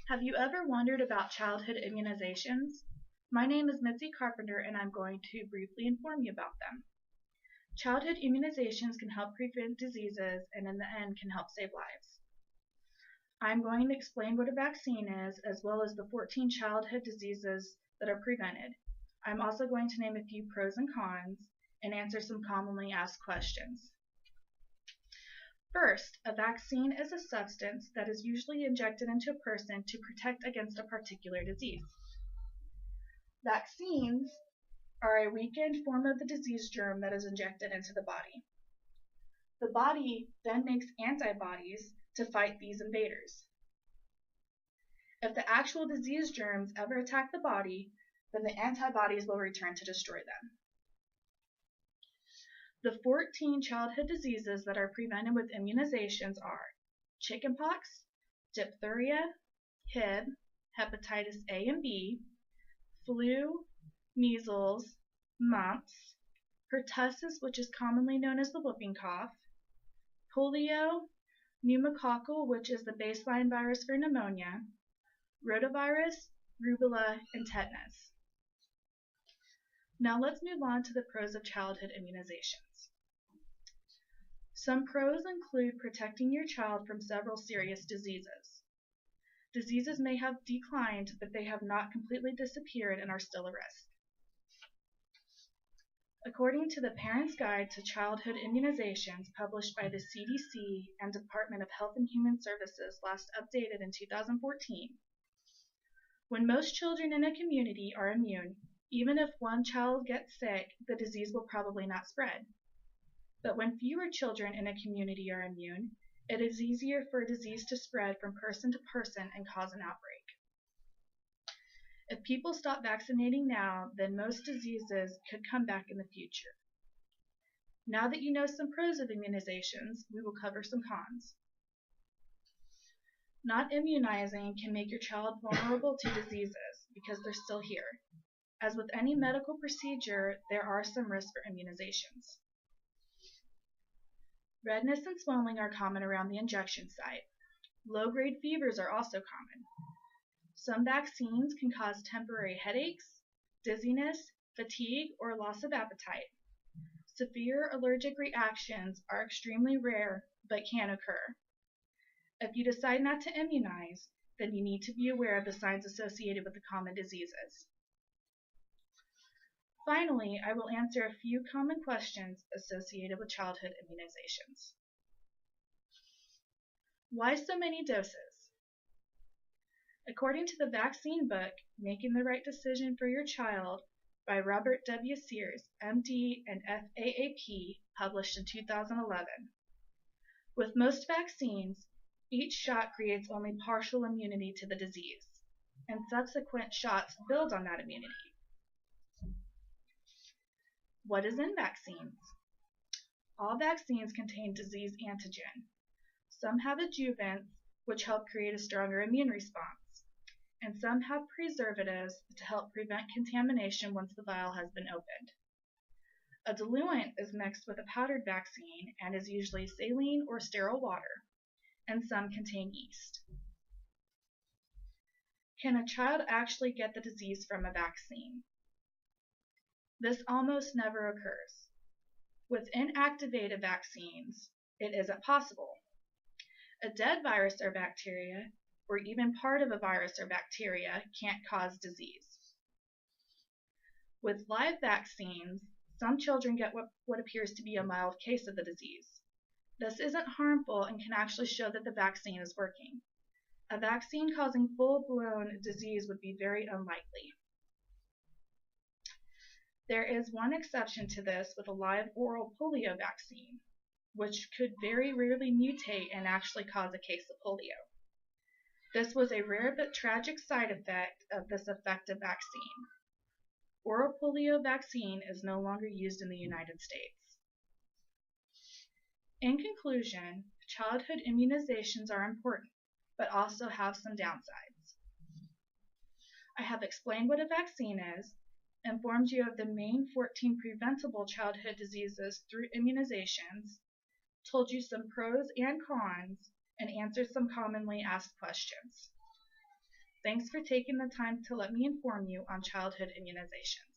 Have you ever wondered about childhood immunizations? My name is Mitzi Carpenter and I'm going to briefly inform you about them. Childhood immunizations can help prevent diseases and in the end can help save lives. I'm going to explain what a vaccine is as well as the 14 childhood diseases that are prevented. I'm also going to name a few pros and cons and answer some commonly asked questions. First, a vaccine is a substance that is usually injected into a person to protect against a particular disease. Vaccines are a weakened form of the disease germ that is injected into the body. The body then makes antibodies to fight these invaders. If the actual disease germs ever attack the body, then the antibodies will return to destroy them. The 14 childhood diseases that are prevented with immunizations are chickenpox, diphtheria, HIV, hepatitis A and B, flu, measles, mumps, pertussis, which is commonly known as the whooping cough, polio, pneumococcal, which is the baseline virus for pneumonia, rotavirus, rubella, and tetanus. Now let's move on to the pros of childhood immunizations. Some pros include protecting your child from several serious diseases. Diseases may have declined, but they have not completely disappeared and are still a risk. According to the Parent's Guide to Childhood Immunizations published by the CDC and Department of Health and Human Services last updated in 2014, when most children in a community are immune, even if one child gets sick, the disease will probably not spread. But when fewer children in a community are immune, it is easier for a disease to spread from person to person and cause an outbreak. If people stop vaccinating now, then most diseases could come back in the future. Now that you know some pros of immunizations, we will cover some cons. Not immunizing can make your child vulnerable to diseases because they're still here. As with any medical procedure, there are some risks for immunizations. Redness and swelling are common around the injection site. Low-grade fevers are also common. Some vaccines can cause temporary headaches, dizziness, fatigue, or loss of appetite. Severe allergic reactions are extremely rare but can occur. If you decide not to immunize, then you need to be aware of the signs associated with the common diseases. Finally, I will answer a few common questions associated with childhood immunizations. Why so many doses? According to the vaccine book, Making the Right Decision for Your Child by Robert W. Sears, MD and FAAP, published in 2011. With most vaccines, each shot creates only partial immunity to the disease, and subsequent shots build on that immunity. What is in vaccines? All vaccines contain disease antigen. Some have adjuvants, which help create a stronger immune response, and some have preservatives to help prevent contamination once the vial has been opened. A diluent is mixed with a powdered vaccine and is usually saline or sterile water, and some contain yeast. Can a child actually get the disease from a vaccine? This almost never occurs. With inactivated vaccines, it isn't possible. A dead virus or bacteria, or even part of a virus or bacteria, can't cause disease. With live vaccines, some children get what appears to be a mild case of the disease. This isn't harmful and can actually show that the vaccine is working. A vaccine causing full-blown disease would be very unlikely. There is one exception to this with a live oral polio vaccine, which could very rarely mutate and actually cause a case of polio. This was a rare but tragic side effect of this effective vaccine. Oral polio vaccine is no longer used in the United States. In conclusion, childhood immunizations are important, but also have some downsides. I have explained what a vaccine is, informed you of the main 14 preventable childhood diseases through immunizations, told you some pros and cons, and answered some commonly asked questions. Thanks for taking the time to let me inform you on childhood immunizations.